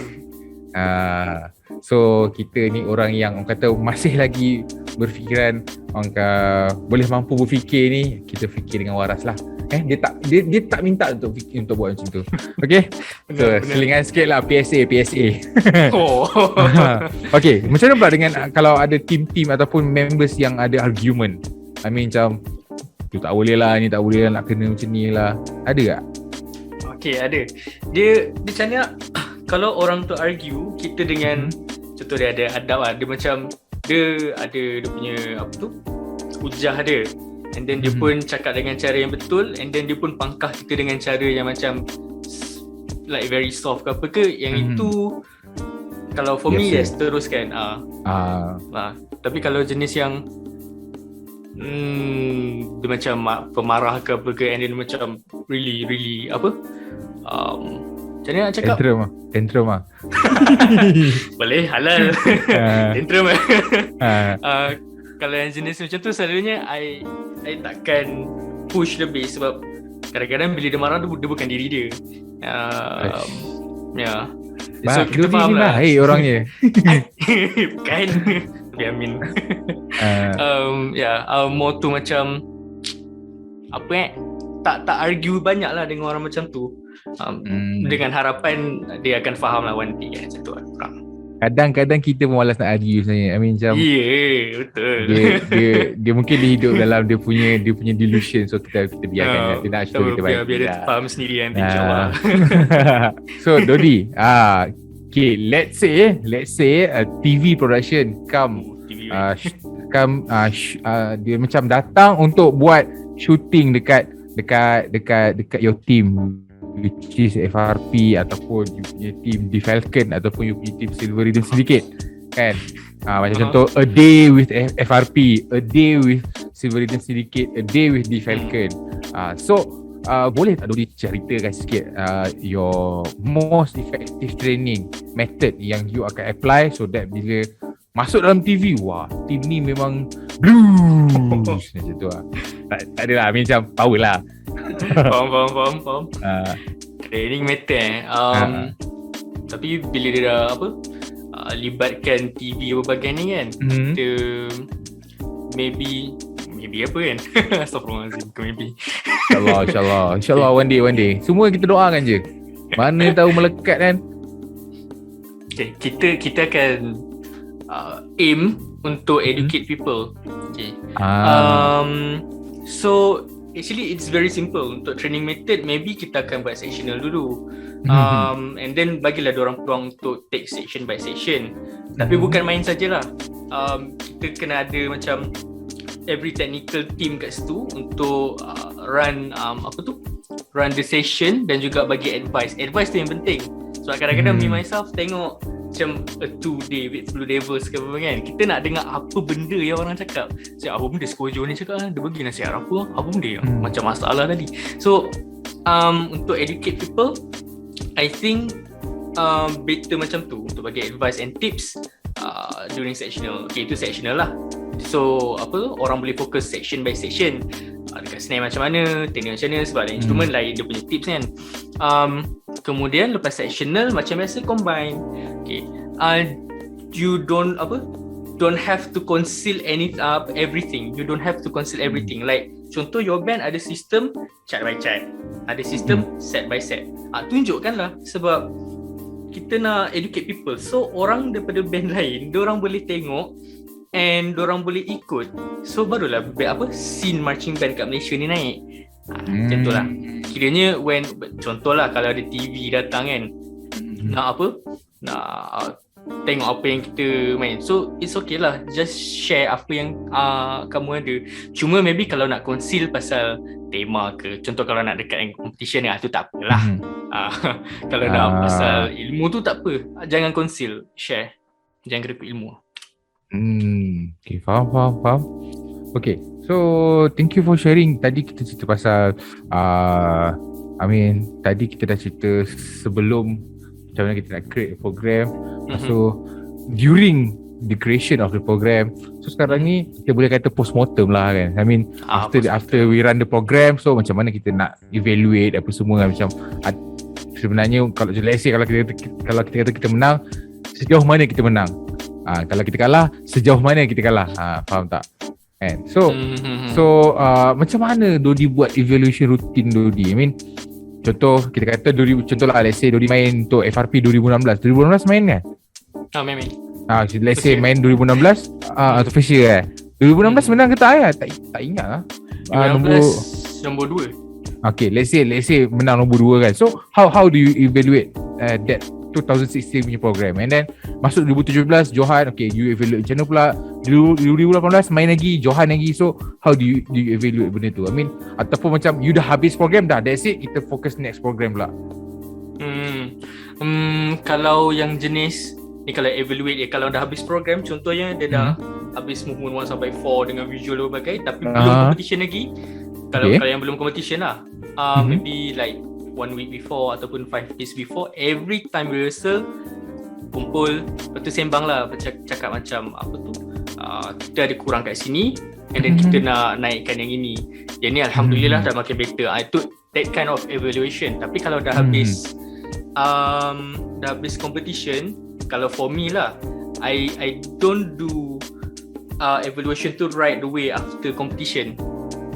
So kita ni orang yang orang kata masih lagi berfikiran, orang kata boleh mampu berfikir ni, kita fikir dengan waras lah. Dia tak minta untuk buat macam tu. Okay. So selingan sikit lah PSA. Okay, macam mana pula dengan kalau ada team ataupun members yang ada argument, I mean macam tu tak boleh lah, ni tak boleh lah, nak kena macam ni lah, ada tak? Okay, ada. Dia macam ni lah. Kalau orang tu argue, kita dengan contoh dia ada adab lah. Dia macam dia ada dia punya apa tu, hujah dia. And then dia pun cakap dengan cara yang betul, and then dia pun pangkah kita dengan cara yang macam like very soft ke apa ke. Yang itu kalau for me, yes, teruskan. Tapi kalau jenis yang dia macam pemarah ke apa ke, and then macam really apa, macam mana nak cakap? Tantrum lah. Boleh, halal. Tantrum. Kalau yang jenis macam tu, selalunya I takkan push lebih, sebab kadang-kadang bila dia marah, dia bukan diri dia. So kita faham lah. Orangnya. Bukan. Tapi amin. More tu macam apa tak argue banyak lah dengan orang macam tu. Dengan harapan dia akan faham lah one day macam tu lah. Kadang-kadang kita pun malas nak argue sebenarnya. I mean macam betul. Dia mungkin dia hidup dalam dia punya delusion, so kita biarkan dia nak cerita kita baik. Biar dia faham sendiri nanti insya-Allah. So Dodi, okay, let's say a TV production dia macam datang untuk buat shooting dekat your team, which is FRP ataupun you punya team The Falcon ataupun you punya team Silver Ribbon Syndicate kan. Macam contoh a day with FRP, a day with Silver Ribbon Syndicate, a day with The Falcon. Boleh tak Dodi ceritakan sikit your most effective training method yang you akan apply, so that bila masuk dalam TV, wah, team ni memang blues macam tu lah. Tak adalah, macam power lah. Faham. Training method tapi bila dia dah libatkan TV berbagai ni kan, kita maybe apa kan. Astagfirullahaladzim, bukan maybe. InsyaAllah one day. Semua kita doakan je. Mana tahu melekat kan. Okay, kita akan aim untuk educate people. Okay. So actually it's very simple. Untuk training method, maybe kita akan buat sectional dulu. And then bagilah diorang peluang untuk take section by section. Tapi bukan main sajalah. Kita kena ada macam every technical team kat situ untuk run run the session dan juga bagi advice. Advice tu yang penting. So kadang-kadang me myself tengok macam a 2-day with Blue Devils ke apa kan, kita nak dengar apa benda yang orang cakap. Apa benda Skojo ni cakap, dia bagi nasihat apa benda yang macam masalah tadi. So untuk educate people, I think better macam tu untuk bagi advice and tips during sectional. Okay, itu sectional lah. So orang boleh fokus section by section, dekat snare macam mana, teknik macam mana, sebab ada instrument lain dia punya tips kan. Kemudian lepas sectional macam biasa combine. Okay, you don't have to conceal everything. You don't have to conceal everything. Like contoh your band ada sistem chart by chart, ada sistem set by set. Tunjukkanlah, sebab kita nak educate people. So orang daripada band lain, diorang boleh tengok and diorang boleh ikut. So barulah scene marching band kat Malaysia ni naik. Macam tu lah. Kiranya contohlah kalau ada TV datang kan, nak tengok apa yang kita main, so it's okay lah, just share apa yang kamu ada. Cuma maybe kalau nak conceal pasal tema ke, contoh kalau nak dekat dengan competition tu tak apalah. Kalau nak pasal ilmu tu tak apa, jangan conceal, share jangan kena ikut ilmu. Okay, faham. Okay, so thank you for sharing. Tadi kita cerita pasal tadi kita dah cerita sebelum macam mana kita nak create a program. So during the creation of the program, so sekarang ni kita boleh kata postmortem lah kan. After we run the program, so macam mana kita nak evaluate apa semua kan. Macam sebenarnya kalau let's say kalau kita kata kita menang, sejauh mana kita menang, kalau kita kalah, sejauh mana kita kalah, faham tak kan? So macam mana Dodi buat evaluation rutin Dodi? Contoh kita kata contohlah let's say Dodi main untuk FRP 2016 main kan? Main. Let's say main 2016 untuk first year 2016 menang ke tak? Tak ingat lah. Nombor 2. Okay, let's say menang nombor 2 kan. So how do you evaluate that 2016 punya program? And then masuk 2017 Johan, okay, you evaluate macam mana pula 2018 main lagi Johan lagi. So how do you evaluate benda tu? Ataupun macam you dah habis program dah, that's it, kita fokus next program pula. Kalau yang jenis ni, kalau evaluate kalau dah habis program, contohnya dia dah habis movement 1 sampai 4 dengan visual dan berbagai, tapi belum competition lagi. Kalau yang belum competition lah, maybe like 1 week before ataupun 5 days before, every time rehearsal kumpul, lepas tu sembang lah, cakap macam apa tu, kita ada kurang kat sini, and then kita nak naikkan yang ini. Yang ni alhamdulillah dah makin better. Itu that kind of evaluation. Tapi kalau dah habis competition, kalau for me lah, I don't do evaluation tu right away after competition.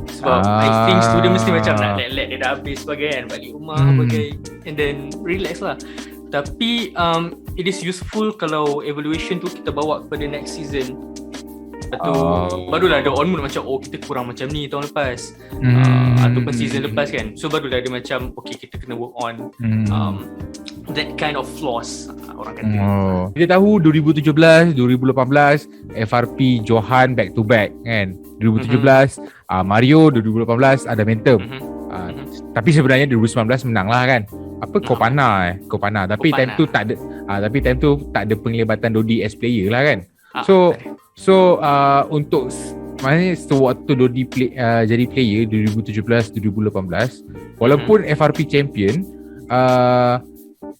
Sebab I think student mesti macam nak let dia dah habis sebagai kan, balik rumah sebagai, and then relax lah. Tapi it is useful kalau evaluation tu kita bawa kepada next season. Lepas tu barulah ada on mood macam kita kurang macam ni tahun lepas, ataupun season lepas kan. So barulah dia macam okay, kita kena work on that kind of flaws, orang kata. Kita tahu 2017, 2018 FRP Johan back to back kan. 2017 Mario, 2018 ada momentum. Tapi sebenarnya 2019 menang lah kan. Kopana. Tapi time tu tak ada penglibatan Dodi as player lah kan. So untuk maknanya sewaktu Dodi jadi player 2017 2018, walaupun FRP champion,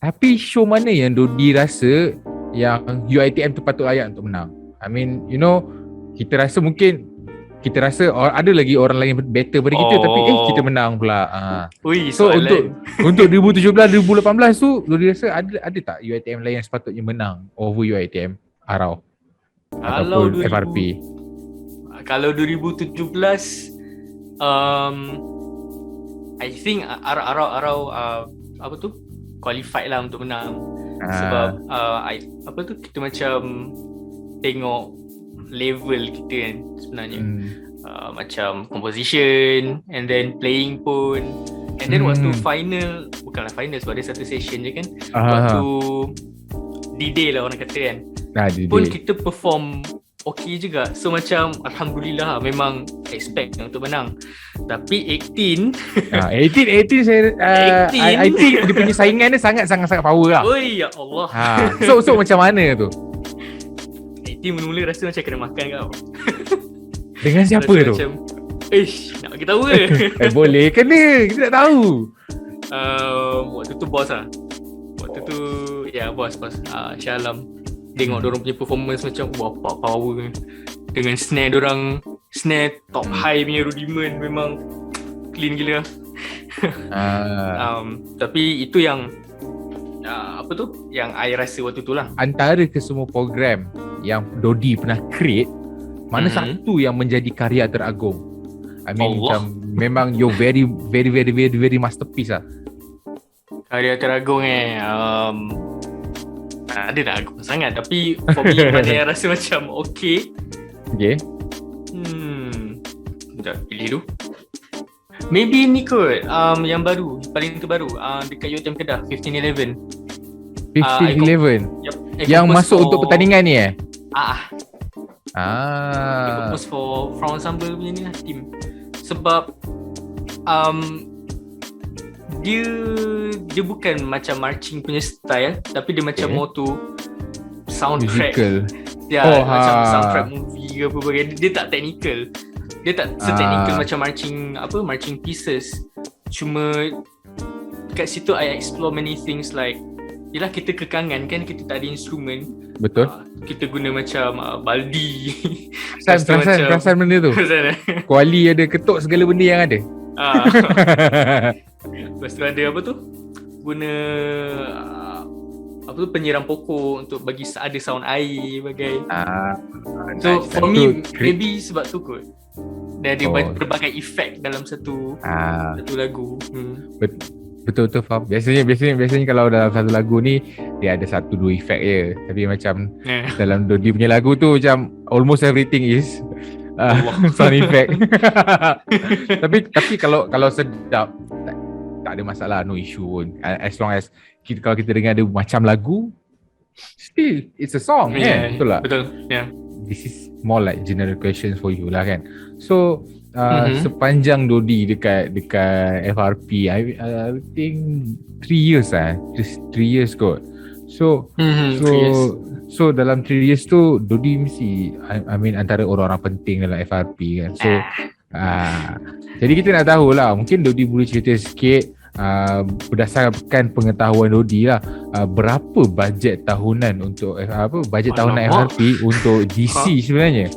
tapi show mana yang Dodi rasa yang UiTM tu patut layak untuk menang? Kita rasa ada lagi orang lain better daripada kita, tapi kita menang pula. So untuk 2017 2018 tu Dodi rasa ada tak UiTM lain yang sepatutnya menang over UiTM Arau ataupun FRP? Kalau 2017 I think Arau apa tu, qualified lah untuk menang. Sebab kita macam tengok level kita kan sebenarnya. Macam composition, and then playing pun, and then waktu final, bukanlah final sebab dia satu session je kan, waktu D-Day lah orang kata kan, pun kita perform okay juga. So macam alhamdulillah memang expect untuk menang. Tapi 18 saya I think dia punya saingan dia sangat power lah. Oi ya Allah. So macam mana tu? 18 mula rasa macam kena makan kau. Dengan siapa rasa tu? Macam nak bagi tahu ke? Boleh kena, kita tak tahu. Waktu tu bos lah. Waktu tu bos Shah Alam. Tengok diorang punya performance macam power. Dengan snare diorang, snare top high punya rudiment memang clean gila. Tapi itu yang yang I rasa waktu tu lah. Antara kesemua program yang Dodi pernah create, mana satu yang menjadi karya teragung? Macam memang you're very very very very very masterpiece lah. Karya teragung ada tak agung sangat, tapi for me mana yang rasa macam okay. Sekejap pilih tu. Maybe ni kot, yang baru, paling terbaru, dekat UiTM Kedah, 1511. Yep. Yang masuk untuk pertandingan ni Purpose for Front Ensemble punya ni lah, team. Sebab dia bukan macam marching punya style, tapi dia macam more to soundtrack. Musical. Ya, macam soundtrack movie ke apa bagai. Dia tak technical. Dia tak se-technical macam marching pieces. Cuma kat situ I explore many things like, yelah kita kekangan kan, kita tak ada instrumen. Betul. Kita guna macam baldi. Perasan benda tu. Kuali ada ketuk segala benda yang ada. Lepas tu ada apa tu? Guna penyiram pokok untuk bagi ada sound air bagai. So nice. For me maybe sebab tu kot. Dan ada berbagai efek dalam satu lagu. Betul faham. Biasanya kalau dalam satu lagu ni dia ada 1-2 efek je. Tapi macam dalam Dodi punya lagu tu macam almost everything is sound effect. tapi kalau sedap tak ada masalah, no issue pun. As long as kalau kita dengar ada macam lagu, still it's a song. Betul tak? Betul. This is more like general questions for you lah kan. So sepanjang Dodi dekat FRP, I think 3 years just 3 years kot. So dalam 3 years tu Dodi mesti I mean antara orang-orang penting dalam FRP kan. So jadi kita nak tahu lah, mungkin Dodi boleh cerita sikit berdasarkan pengetahuan Dodi lah, berapa bajet tahunan untuk bajet tahunan FRP untuk DC sebenarnya.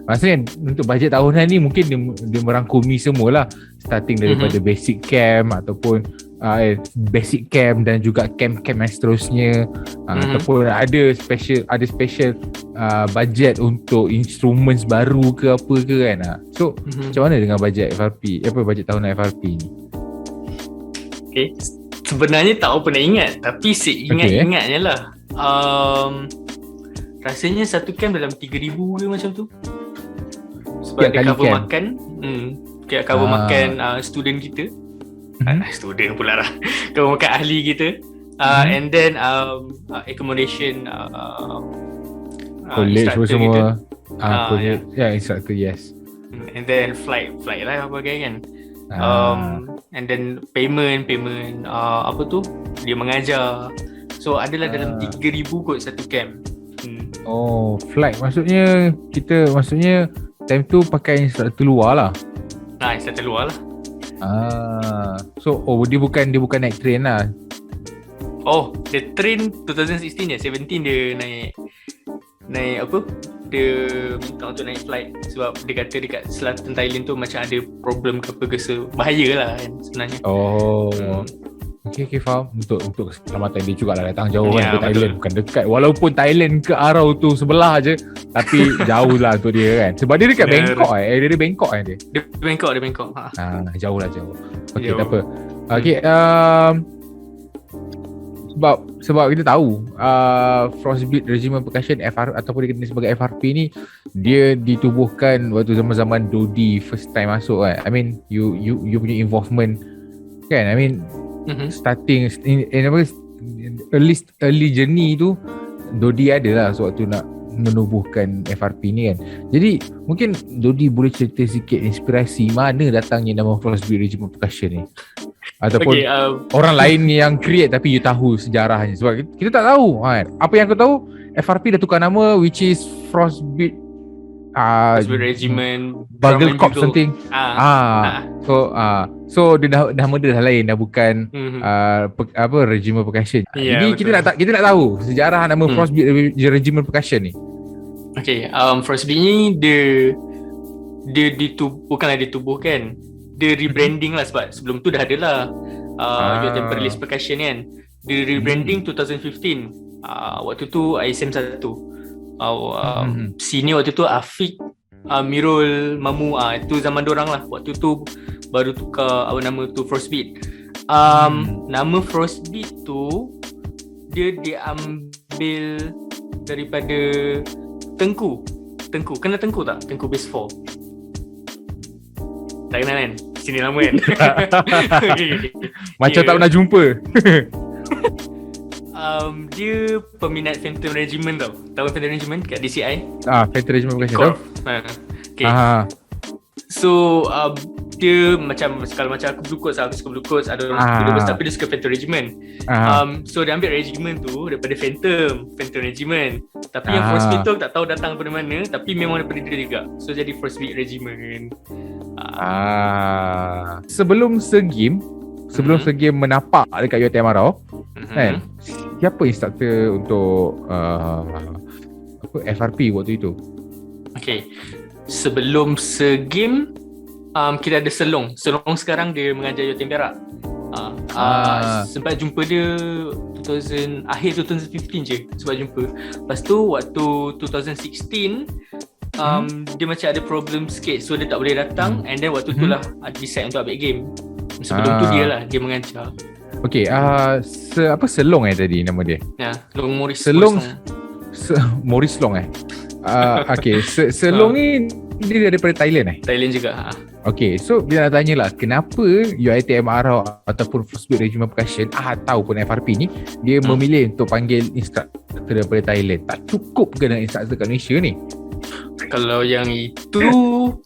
Maksudnya untuk bajet tahunan ni mungkin dia merangkumi semualah, starting daripada basic camp ataupun basic camp dan juga camp yang seterusnya, ataupun ada special bajet untuk instruments baru ke apa ke kan. So macam mana dengan bajet FRP, bajet tahunan FRP ni? Okay, sebenarnya tak pernah ingat, tapi ingatnya lah. Rasanya satu camp dalam 3,000 ke macam tu. Sebab dia cover camp makan. Dia cover makan student kita. Student pula lah. Cover makan ahli kita. And then accommodation college semua. Instructor, yes. And then flight lah apa kan. And then payment dia mengajar. So adalah dalam 3,000 kot satu camp. Flight maksudnya time tu pakai instructor luar lah. Instructor luar lah. So dia bukan naik train lah. Dia train 2016 17 dia naik apa? Dia minta untuk naik flight sebab dia kata dekat selatan Thailand tu macam ada problem ke apa ke, bahaya lah kan sebenarnya. Okay, faham. Untuk keselamatan dia jugalah datang jauh kan ke Thailand, bukan dekat. Walaupun Thailand ke arau tu sebelah je, tapi jauh lah untuk dia kan. Sebab dia dekat Bangkok dia ada Bangkok kan dia? Dia Bangkok. Jauh lah. Okay, tak apa. Okay, sebab kita tahu Frostbeat Regiment Percussion ataupun dikenali sebagai FRP ni, dia ditubuhkan waktu zaman-zaman Dodi first time masuk kan. I mean you punya involvement kan. I mean starting in early journey tu Dodi ada lah sewaktu nak menubuhkan FRP ni kan. Jadi mungkin Dodi boleh cerita sikit inspirasi mana datangnya nama Frostbeat Regiment Percussion ni, ataupun orang lain yang create tapi you tahu sejarahnya. Sebab kita tak tahu kan. Apa yang aku tahu, FRP dah tukar nama, which is Frostbeat Regiment Bugle Corps something. So dia nama dia dah lain, dah bukan Regiment Percussion. Jadi betul. kita nak tahu sejarah nama Frostbeat Regiment Percussion ni. Okay, Frostbeat ni dia bukanlah ditubuhkan, dia rebranding lah. Sebab sebelum tu dah ada lah Temperless Percussion kan. Dia rebranding 2015. Waktu tu ISM 1. Senior waktu tu Afiq, Mirul, Mamu, itu zaman dorang lah. Waktu tu baru tukar nama tu Frostbeat. Nama Frostbeat tu dia diambil daripada Tengku. Kenal Tengku tak? Tengku Base 4. Tak kenal kan? Sini lama kan? Okay. Macam tak pernah jumpa. Dia peminat Phantom Regiment tau. Tahu Phantom Regiment kat DCI? Phantom Regiment bukan tahu. Okay. So dia macam kalau macam aku Blue Coats, aku suka Blue Coats, ada orang suka Blue Coats tapi dia suka Phantom Regiment. So dia ambil Regiment tu daripada Phantom Regiment. Tapi yang Force Speed tu tak tahu datang daripada mana, tapi memang daripada dia juga. So jadi Force Speed Regiment. Sebelum segame menapak dekat UiTM Arau, kan? Siapa instruktor untuk FRP waktu itu? Okay, sebelum segame kita ada Selong sekarang dia mengajar UiTM Perak. Sempat jumpa dia akhir 2015 je sempat jumpa. Lepas tu waktu 2016 dia macam ada problem sikit, so dia tak boleh datang. And then waktu tu lah decide untuk ambil game. Sebelum tu dia mengajar. Okay, Selong tadi nama dia? Ya, Long Morris. Morris Long okay, Selong ni dia daripada Thailand Thailand juga. Okay, so bila nak tanya lah, kenapa UiTM Arau ataupun Force Speed Regiment Percussion ataupun FRP ni dia memilih untuk panggil instruktor daripada Thailand? Tak cukup ke dengan instruktor kat Malaysia ni? Kalau yang itu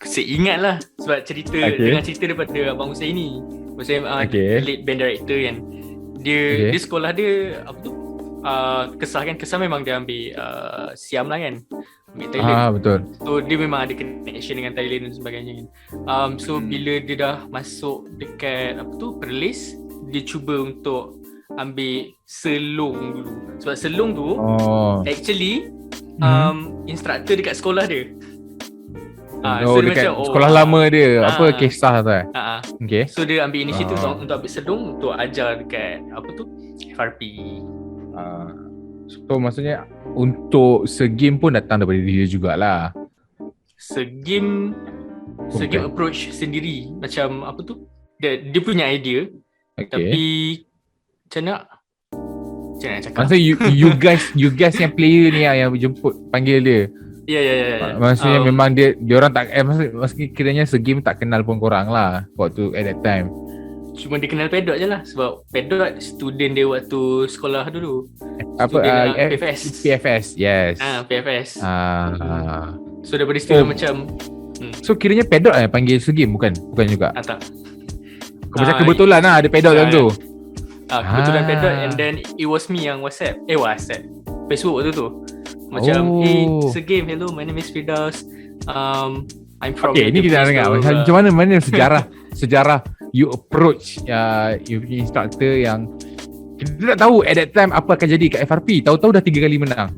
saya ingat lah sebab dengan cerita daripada Abang Husaini. Lead band director kan. Dia sekolah dia apa tu? Kesah memang dia ambil Siam lah kan. Ambil Thailand. Betul. So dia memang ada connection dengan Thailand dan sebagainya kan. So bila dia dah masuk dekat Perlis, dia cuba untuk ambil Selong dulu. Sebab Selong tu actually instruktor dekat sekolah dia. So dekat macam, sekolah lama dia kisah tu Okay. So dia ambil inisiatif untuk ambil Selong untuk ajar dekat FRP. So maksudnya untuk segame pun datang daripada dia jugalah. Segame approach sendiri. Macam dia punya idea. Tapi macam nak cakap. Maksudnya you guys yang player ni yang jemput panggil dia. Ya. Maksudnya memang dia orang tak maksudnya kiranya segame tak kenal pun korang lah waktu at that time. Cuma dia kenal Pedot je lah. Sebab Pedot student dia waktu sekolah dulu. PFS. Yes. PFS. So daripada situ macam So kiranya Pedot panggil segame bukan juga? Tak. Macam kebetulan ada Pedot dalam tu. Kebetulan Pedot. And then it was me yang WhatsApp Facebook waktu tu. Macam segame, hello, my name is Firdaus. I'm from ni kita nak dengar macam mana sejarah you approach you punya instructor yang kita tak tahu at that time apa akan jadi kat FRP. Tahu-tahu dah 3 kali menang.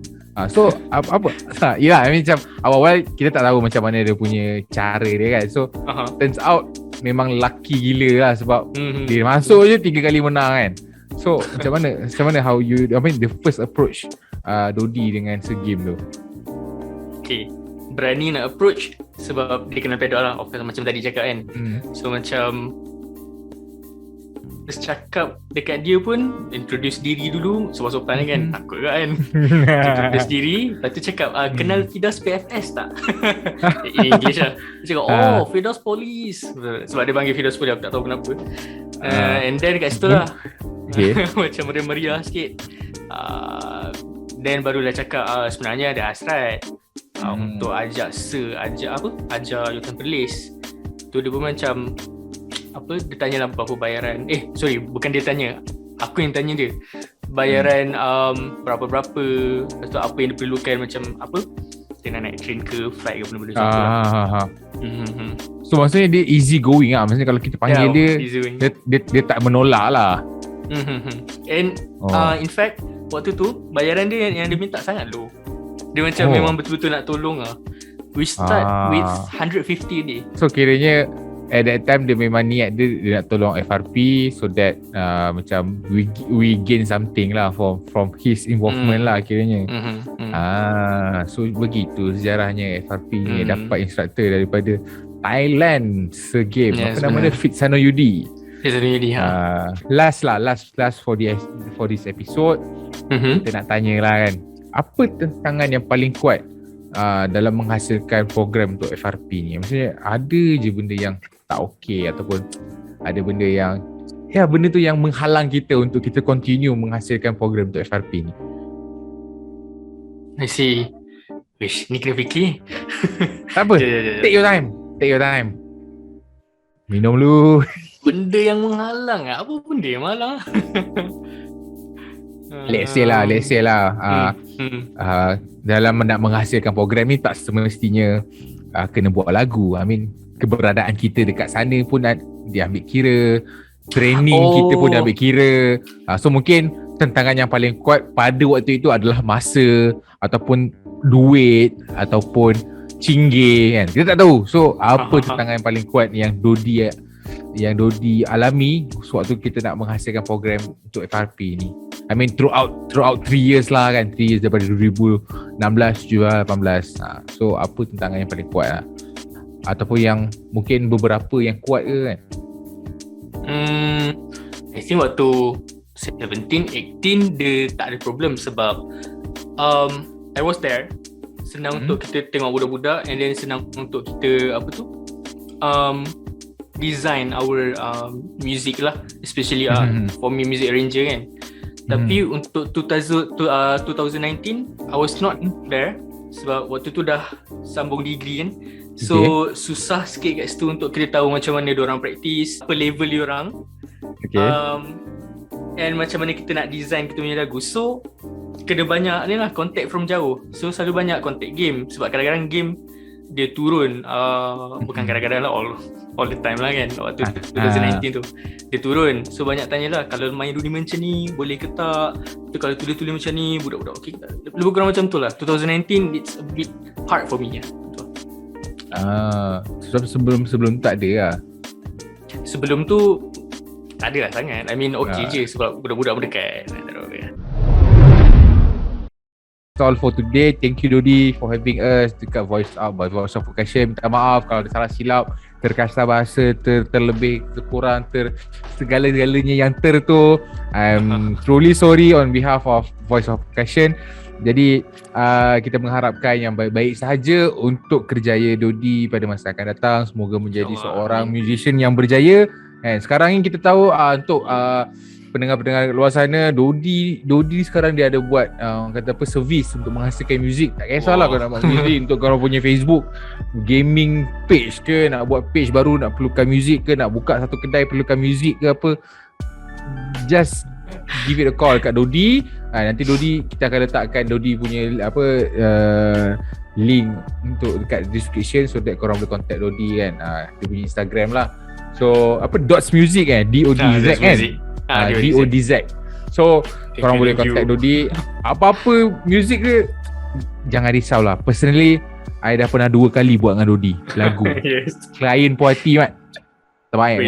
So apa ya, macam awal-awal kita tak tahu macam mana dia punya cara dia kan. So turns out memang lucky gila lah sebab dia masuk je 3 kali menang kan. So macam mana how you the first approach Dodi dengan segame tu? Okay, berani nak approach sebab dia kenal Pedot lah, macam tadi cakap kan. So macam cakap dekat dia pun introduce diri dulu, sopan-sopan kan, takut kan. Introduce diri, lepas tu cakap kenal Firdaus PFS tak? In English lah. Dia cakap Firdaus Police, sebab dia panggil Firdaus Police, aku tak tahu kenapa. And then dekat situ lah macam meriah sikit. Then barulah cakap sebenarnya ada hasrat untuk ajar UiTM Perlis. Tu dia pun macam dia tanya lah berapa bayaran. Bukan dia tanya, aku yang tanya dia. Bayaran berapa-berapa, lepas tu apa yang diperlukan, macam dia nak naik train ke flight ke benda-benda macam tu lah. So maksudnya dia easy going lah. Maksudnya kalau kita panggil dia tak menolak lah. And in fact waktu tu bayaran dia yang dia minta sangat low. Dia macam memang betul-betul nak tolong lah. We start with 150 a day. So kiranya at that time dia memang niat dia nak tolong FRP so that macam we gain something lah from his involvement lah kiranya. So begitu sejarahnya FRP ni dapat instruktor daripada Thailand segame. Apa nama dia? Fitsano Yudi. Last for this episode. Kita nak tanya lah kan, apa tantangan yang paling kuat dalam menghasilkan program untuk FRP ni? Maksudnya ada je benda yang tak okey ataupun ada benda yang benda tu yang menghalang kita untuk kita continue menghasilkan program untuk FRP ni? I see. Ni kena fikir. Tak apa. Take your time. Minum lu. Benda yang menghalang apa benda yang menghalang? Let's say lah dalam nak menghasilkan program ni tak semestinya kena buat lagu. I mean keberadaan kita dekat sana pun dia ambil kira, training kita pun dia ambil kira. So mungkin tentangan yang paling kuat pada waktu itu adalah masa ataupun duit ataupun cinggir kan. Kita tak tahu. So apa tentangan yang paling kuat yang Dodi alami sewaktu kita nak menghasilkan program untuk FRP ni. I mean throughout 3 years lah kan. 3 years daripada 2016, 17, 18. So apa tentangan yang paling kuat lah? Ataupun yang mungkin beberapa yang kuat ke kan? I think waktu 17, 18 dia tak ada problem sebab I was there. Senang untuk kita tengok budak-budak and then senang untuk kita design our music lah, especially for me music arranger kan. Tapi untuk 2019 I was not there sebab waktu tu dah sambung degree kan. So susah sikit kat situ untuk kita tahu macam mana diorang praktis, apa level diorang. And macam mana kita nak design kita punya lagu. So kena banyak ni lah contact from jauh. So selalu banyak contact game sebab kadang-kadang game dia turun, bukan kadang-kadang lah, all the time lah kan. Waktu 2019 tu dia turun. So banyak tanyalah, kalau main Dodi macam ni boleh ke tak, kalau tulis-tulis macam ni budak-budak okey ke tak. Lebih kurang macam tu lah. 2019 it's a bit hard for me lah. Sebelum tak ada lah. Sebelum tu tak ada lah sangat. I mean okey je sebab budak-budak berdekat. That's all for today. Thank you Dodi for having us dekat Voice Out by Voice of Percussion. Minta maaf kalau ada salah silap, terkasar bahasa, terlebih, terkurang, segala-galanya yang tu. I'm truly sorry on behalf of Voice of Percussion. Jadi kita mengharapkan yang baik-baik sahaja untuk kerjaya Dodi pada masa akan datang. Semoga menjadi seorang musician yang berjaya. And sekarang ni kita tahu untuk pendengar-pendengar luar sana, Dodi sekarang dia ada buat servis untuk menghasilkan muzik. Tak kisahlah kau nak buat muzik untuk kau punya Facebook gaming page ke, nak buat page baru, nak perlukan muzik ke, nak buka satu kedai perlukan muzik ke apa, just give it a call kat Dodi. Nanti Dodi, kita akan letakkan Dodi punya link untuk dekat description so that korang boleh contact Dodi kan. Dia punya Instagram lah. So Dots Music DODZ kan. DODZ. So korang boleh contact Dodi. Apa-apa music dia, jangan risau lah. Personally I dah pernah 2 kali buat dengan Dodi lagu. Klien puas hati mat. Terbaik.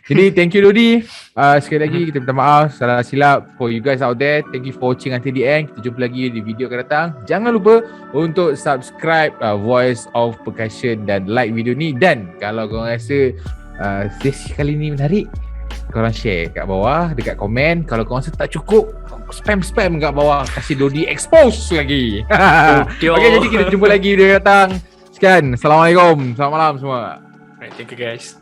Jadi thank you Dodi. Sekali lagi kita minta maaf salah silap for you guys out there. Thank you for watching until the end. Kita jumpa lagi di video akan datang. Jangan lupa untuk subscribe Voice of Percussion dan like video ni. Dan kalau korang rasa sesi kali ni menarik, korang share kat bawah, dekat komen. Kalau korang rasa tak cukup, spam kat bawah, kasih Dodi expose lagi. Okay, jadi kita jumpa lagi video datang. Sekian, Assalamualaikum, selamat malam semua. Right, thank you guys.